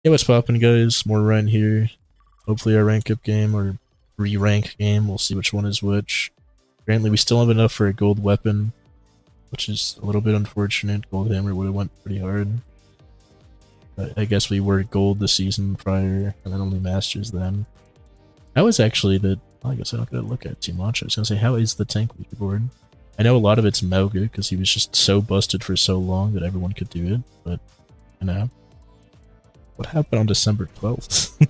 Hey, what's poppin', guys? More Ryan here. Hopefully our rank up game or re-rank game. We'll see which one is which. Apparently we still have enough for a gold weapon, which is a little bit unfortunate. Gold hammer would have went pretty hard. But I guess we were gold the season prior, and then only masters then. How is actually the... Well, I guess I don't gotta look at too much. I was gonna say, how is the tank leaderboard? I know a lot of it's Mauga, because he was just so busted for so long that everyone could do it, but, you know. What happened on December 12th?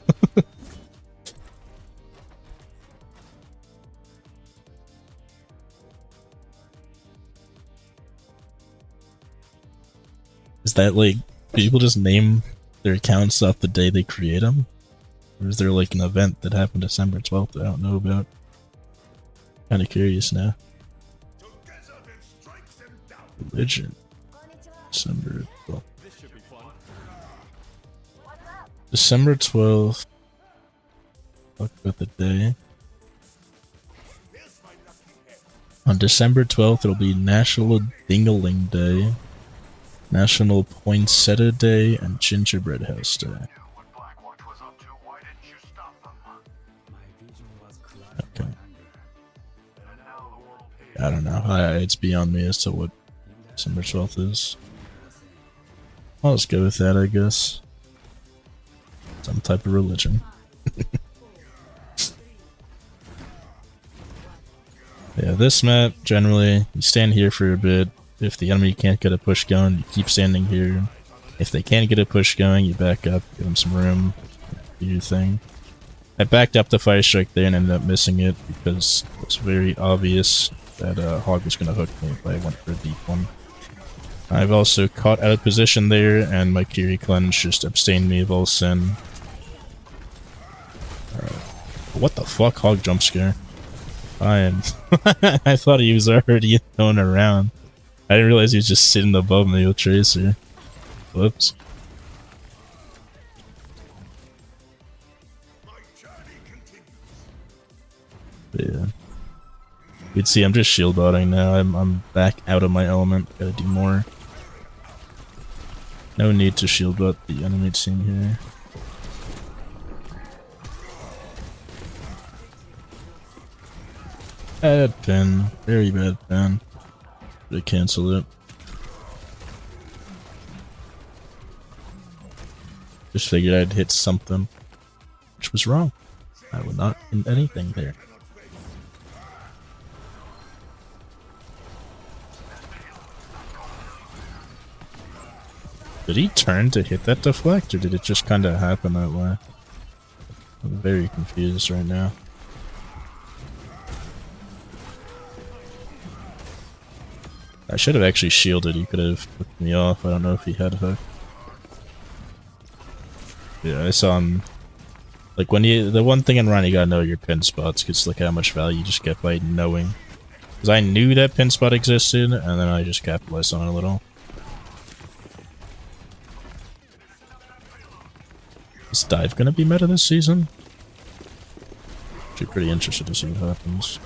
Is that like, people just name their accounts off the day they create them? Or is there like an event that happened December 12th that I don't know about? Kinda curious now. Religion. December 12th. December 12th. Talk about the day. On December 12th, it'll be National Dingaling Day, National Poinsettia Day, and Gingerbread House Day. Okay. I don't know. It's beyond me as to what December 12th is. I'll just go with that, I guess. Some type of religion. Yeah, this map, generally, you stand here for a bit. If the enemy can't get a push going, you keep standing here. If they can get a push going, you back up, give them some room, do your thing. I backed up the fire strike there and ended up missing it because it was very obvious that Hog was going to hook me if I went for a deep one. I've also caught out of position there, and my Kiri Cleanse just abstained me of all sin. What the fuck, Hog jump scare? I thought he was already going around. I didn't realize he was just sitting above me with Tracer. Whoops. But yeah. You'd see I'm just shield botting now. I'm back out of my element. Gotta do more. No need to shield bot the enemy team here. Bad pin. Very bad pin. Should cancel it. Just figured I'd hit something. Which was wrong. I would not hit anything there. Did he turn to hit that deflect, or did it just kinda happen that way? I'm very confused right now. I should have actually shielded, he could have hooked me off. I don't know if he had hook. Yeah, I saw him. Like, when you. The one thing in Run, you gotta know your pin spots, because look how much value you just get by knowing. Because I knew that pin spot existed, and then I just capitalized on it a little. Is dive gonna be meta this season? Actually, pretty interested to see what happens.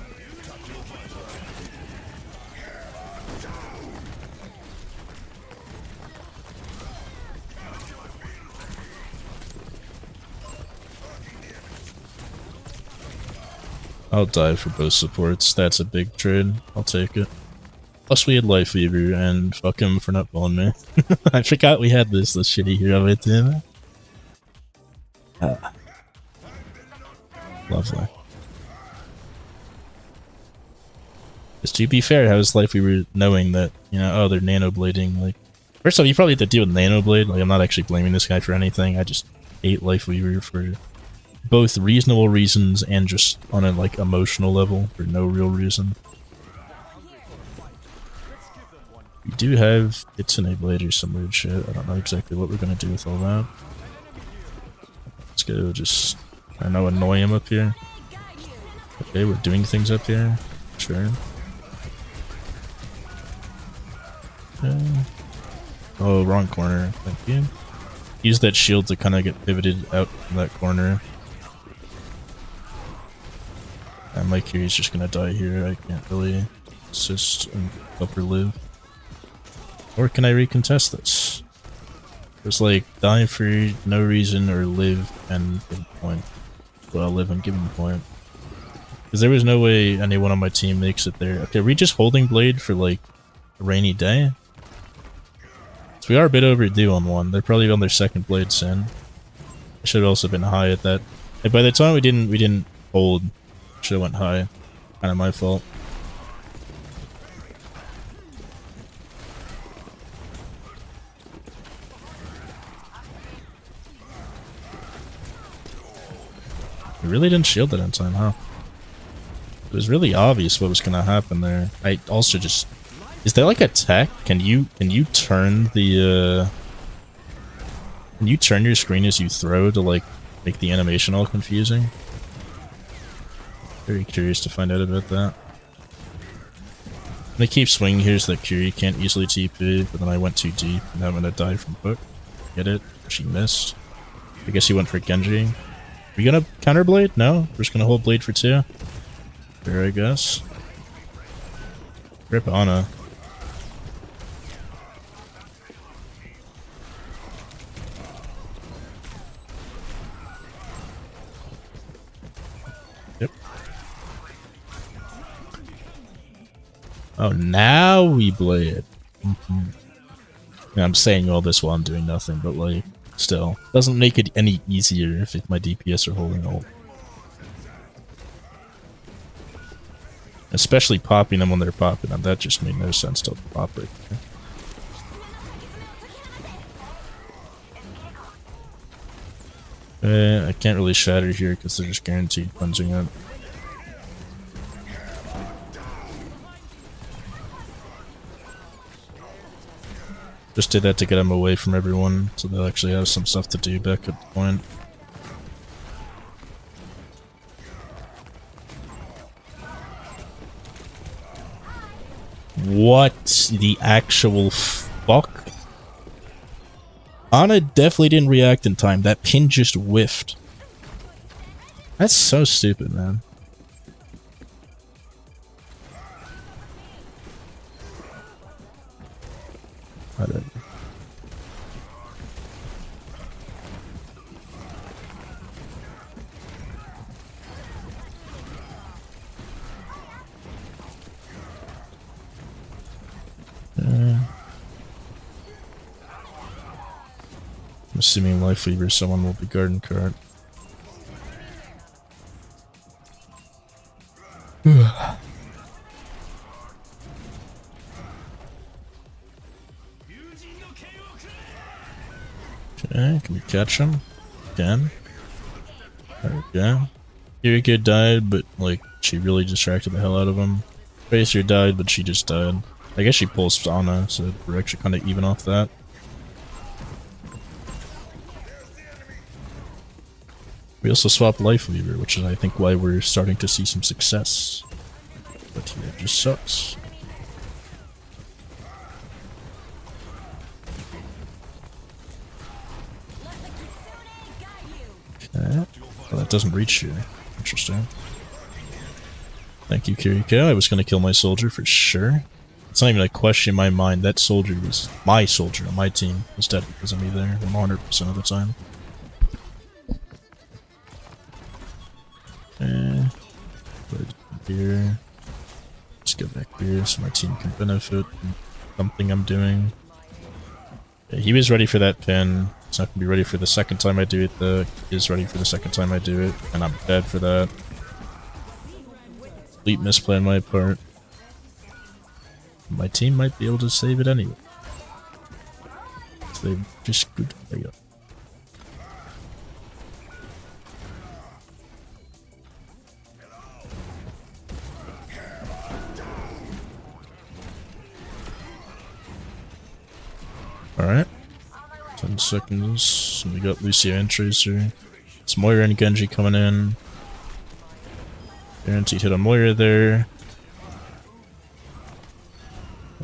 I'll dive for both supports. That's a big trade. I'll take it. Plus we had Life Weaver, and fuck him for not pulling me. I forgot we had this shitty hero with him. Lovely. Just to be fair, how is Life Weaver knowing that, you know, oh, they're nano blading? Like, first of all, you probably have to deal with nano blade. Like, I'm not actually blaming this guy for anything. I just hate Life Weaver for both reasonable reasons and just on a like emotional level for no real reason. We do have Kitsune Blade or some weird shit. I don't know exactly what we're gonna do with all that. Let's go just, I don't know, annoy him up here. Okay, we're doing things up here. Sure. Oh, wrong corner. Thank you. Use that shield to kind of get pivoted out from that corner. And my Kiri's just gonna die here. I can't really assist and upper live. Or can I recontest this? It's like die for no reason or live and give a point. Well, live and give him a point. Because there was no way anyone on my team makes it there. Okay, are we just holding Blade for like a rainy day? So we are a bit overdue on one. They're probably on their second Blade soon. I should have also been high at that. And by the time we didn't hold, should have went high. Kind of my fault. We really didn't shield that in time, huh? It was really obvious what was gonna happen there. I also just... Is there like a tech? Can you turn the Can you turn your screen as you throw to like make the animation all confusing? Very curious to find out about that. And I keep swinging here so that Curie can't easily TP, but then I went too deep and now I'm gonna die from hook. Get it? She missed. I guess he went for Genji. Are we gonna counter Blade? No? We're just gonna hold Blade for 2? Fair, I guess. Rip Ana. Yep. Oh, now we Blade. Yeah, I'm saying all this while I'm doing nothing, but like, still. Doesn't make it any easier if my DPS are holding ult. Especially popping them when they're popping them. That just made no sense to pop right there. I can't really shatter here because they're just guaranteed plunging it. Just did that to get them away from everyone, so they'll actually have some stuff to do back at the point. What the actual fuck? Ana definitely didn't react in time. That pin just whiffed. That's so stupid, man. I don't know. I'm assuming Life Weaver, someone will be Garden Cart. Okay, can we catch him? Again? There we go. Kiriko died, but like, she really distracted the hell out of him. Tracer died, but she just died. I guess she pulls Ana, so we're actually kind of even off that. We also swapped Life Weaver, which is I think why we're starting to see some success. But here it just sucks. Okay. Well, that doesn't reach you. Interesting. Thank you, Kiriko. I was going to kill my soldier for sure. It's not even a question in my mind. That soldier was my soldier on my team. Was dead because of me there 100% of the time. Okay. Put here. Let's go back here so my team can benefit from something I'm doing. Yeah, he was ready for that pin. It's not going to be ready for the second time I do it though. He is ready for the second time I do it, and I'm dead for that. Complete misplay on my part. My team might be able to save it anyway. So they just good. There you go. Alright. 10 seconds. We got Lucio and Tracer. It's Moira and Genji coming in. Guaranteed hit on Moira there.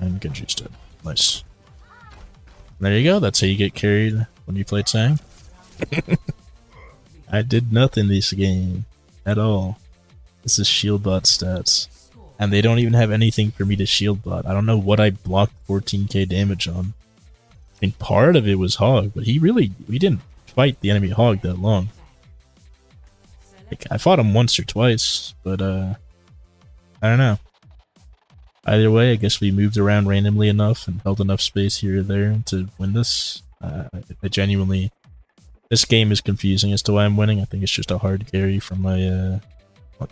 And Genji's dead. Nice. There you go. That's how you get carried when you play tank. I did nothing this game. At all. This is shield bot stats. And they don't even have anything for me to shield bot. I don't know what I blocked 14k damage on. mean, part of it was Hog, but we didn't fight the enemy Hog that long. Like, I fought him once or twice, but I don't know. Either way, I guess we moved around randomly enough and held enough space here or there to win this. I genuinely... This game is confusing as to why I'm winning. I think it's just a hard carry from my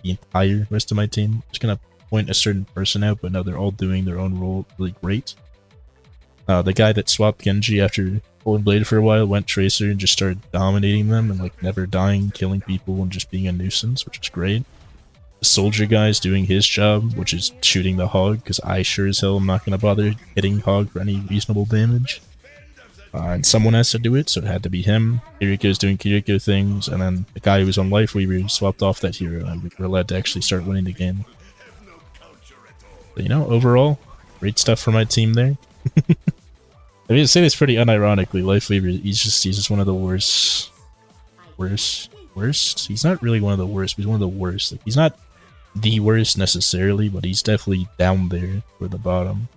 the entire rest of my team. I'm just gonna point a certain person out, but now they're all doing their own role really great. The guy that swapped Genji after pulling Blade for a while went Tracer and just started dominating them and like never dying, killing people, and just being a nuisance, which is great. The soldier guy is doing his job, which is shooting the Hog, because I sure as hell am not going to bother hitting Hog for any reasonable damage. And someone has to do it, so it had to be him. Kiriko's doing Kiriko things, and then the guy who was on Life Weaver swapped off that hero, and we were allowed to actually start winning the game. But, you know, overall, great stuff for my team there. I mean, to say this pretty unironically, Life Weaver, he's just one of the worst. Worst? He's not really one of the worst, but he's one of the worst. Like, he's not the worst necessarily, but he's definitely down there for the bottom.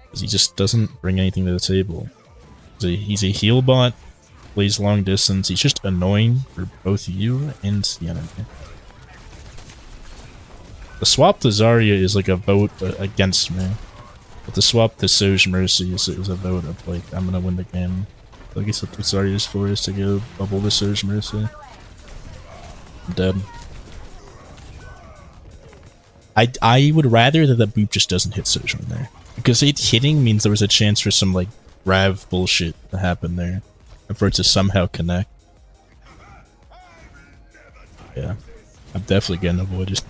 Because he just doesn't bring anything to the table. He's a heal bot, plays long distance, he's just annoying for both you and the enemy. The swap to Zarya is like a vote against me. But the swap to Soj Mercy is a vote of like, I'm gonna win the game. So I guess what the Zarya is for is to go bubble the Soj Mercy. I'm dead. I would rather that the boop just doesn't hit Soj on there. Because it hitting means there was a chance for some like Rav bullshit to happen there. And for it to somehow connect. Yeah. I'm definitely getting avoided.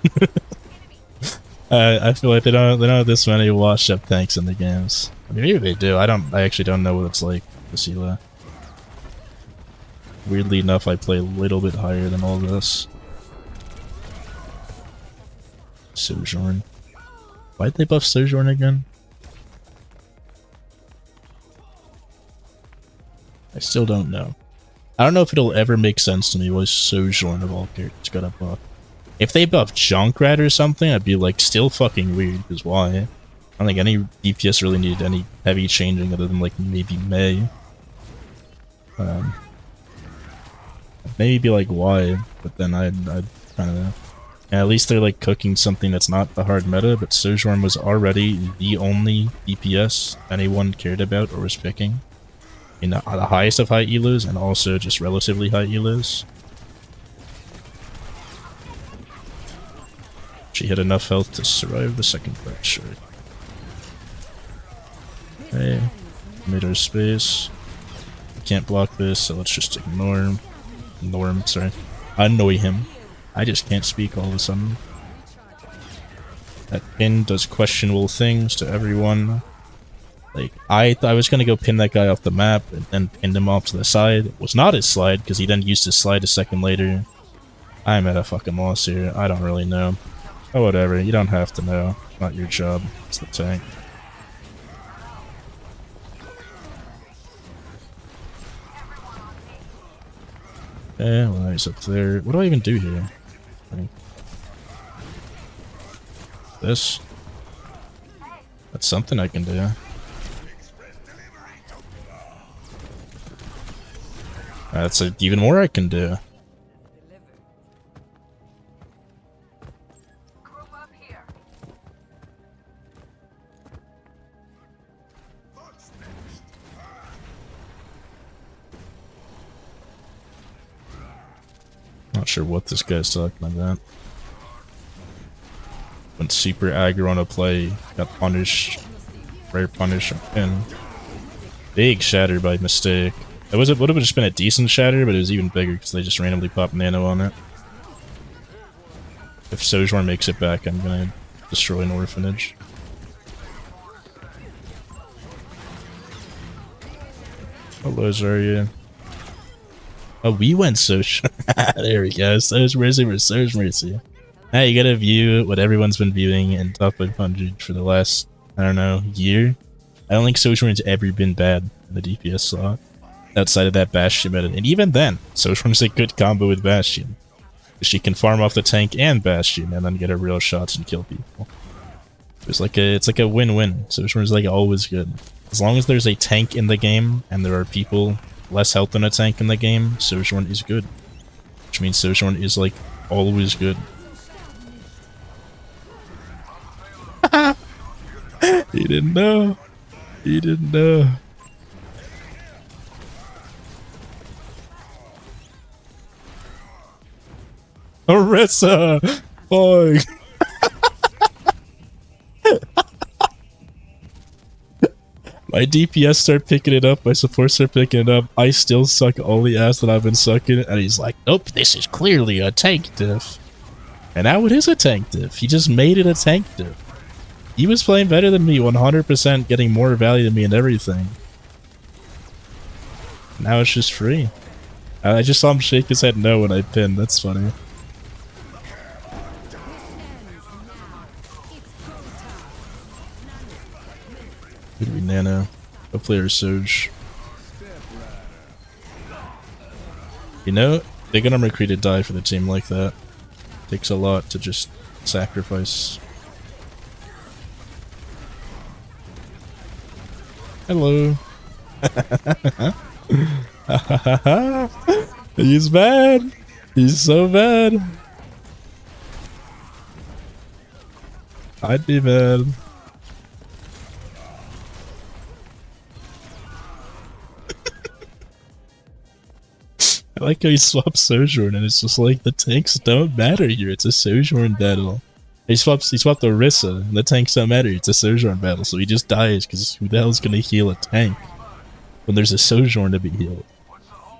I feel like they don't have this many washed up tanks in the games. I mean, maybe they do. I actually don't know what it's like to see that. Weirdly enough, I play a little bit higher than all this. Sojourn. Why'd they buff Sojourn again? I still don't know. I don't know if it'll ever make sense to me why Sojourn of all characters got a buff. If they buff Junkrat or something, I'd be like, still fucking weird, because why? I don't think any DPS really needed any heavy changing other than like maybe Mei. Maybe be like, why? But then I'd kind of... Yeah, at least they're like cooking something that's not the hard meta, but Sojourn was already the only DPS anyone cared about or was picking. In the highest of high elos, and also just relatively high elos. She had enough health to survive the second part, sure. Okay, made our space. Can't block this, so let's just ignore him. Annoy him. I just can't speak all of a sudden. That pin does questionable things to everyone. Like, I was gonna go pin that guy off the map and then pin him off to the side. It was not his slide, because he then used his slide a second later. I'm at a fucking loss here. I don't really know. Oh, whatever. You don't have to know. Not your job. It's the tank. Okay, well, he's up there. What do I even do here? This? That's something I can do. That's even more I can do. Not sure what this guy's talking about. Went super aggro on a play, got punished, rare punish, and big shatter by mistake. It would have just been a decent shatter, but it was even bigger because they just randomly popped nano on it. If Sojourn makes it back, I'm gonna destroy an orphanage. Hello, Zarya. Oh, we went Sojourn. There we go. Soj Mercy versus Soj Mercy. Now you gotta view what everyone's been viewing in top 500 for the last, I don't know, year. I don't think Sojourn's ever been bad in the DPS slot. Outside of that Bastion meta. And even then, Sojourn's a good combo with Bastion. She can farm off the tank and Bastion and then get her real shots and kill people. It's like a win-win. Sojourn's like always good. As long as there's a tank in the game and there are people less health than a tank in the game, Sojourn is good. Which means Sojourn is like always good. He didn't know. He didn't know. Orisa! Fuck! My DPS start picking it up, my support start picking it up, I still suck all the ass that I've been sucking, and he's like, nope, this is clearly a tank diff. And now it is a tank diff. He just made it a tank diff. He was playing better than me, 100%, getting more value than me and everything. Now it's just free. I just saw him shake his head no when I pinned, that's funny. Could be Nano. Go player Surge. You know, they're gonna McCree to die for the team like that. Takes a lot to just sacrifice. Hello. He's bad. He's so bad. I'd be mad. I like how he swaps Sojourn and it's just like the tanks don't matter here, it's a Sojourn battle. He swapped the Orisa and the tanks don't matter, it's a Sojourn battle, so he just dies because who the hell is gonna heal a tank when there's a Sojourn to be healed?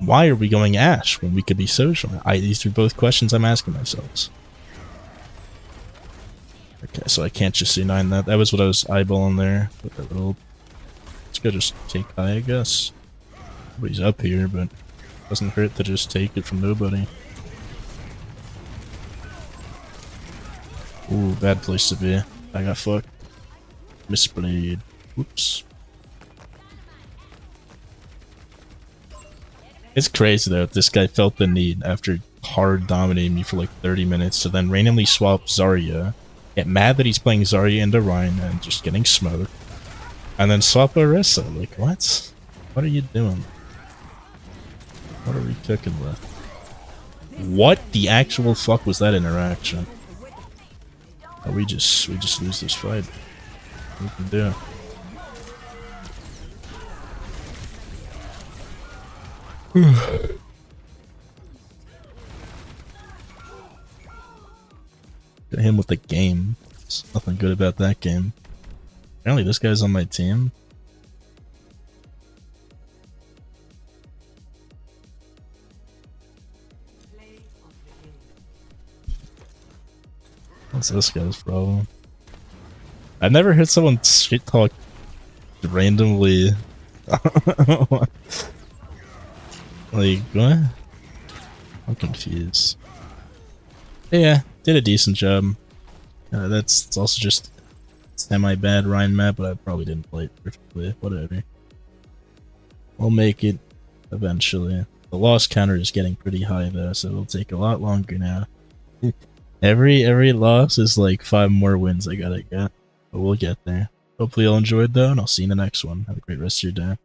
Why are we going Ashe when we could be Sojourn? These are both questions I'm asking myself. Okay, so I can't just C9 that. That was what I was eyeballing there. With that little... Let's go just take high, I guess. Nobody's up here, but... Doesn't hurt to just take it from nobody. Ooh, bad place to be. I got fucked. Misplayed. Whoops. It's crazy though, this guy felt the need after hard dominating me for like 30 minutes to then randomly swap Zarya, get mad that he's playing Zarya into Rein and just getting smoked, and then swap Orisa. Like, what? What are you doing? What are we cooking with? What the actual fuck was that interaction? Oh, we just lose this fight. What we can do? Got him with the game. There's nothing good about that game. Apparently this guy's on my team. What's this guy's problem? I've never heard someone shit talk randomly. Like, what? I'm confused. Yeah, did a decent job. That's also just semi-bad Rein map, but I probably didn't play it perfectly. Whatever. We'll make it eventually. The loss counter is getting pretty high though, so it'll take a lot longer now. Every loss is like 5 more wins I gotta get, but we'll get there. Hopefully you'll enjoy it though, and I'll see you in the next one. Have a great rest of your day.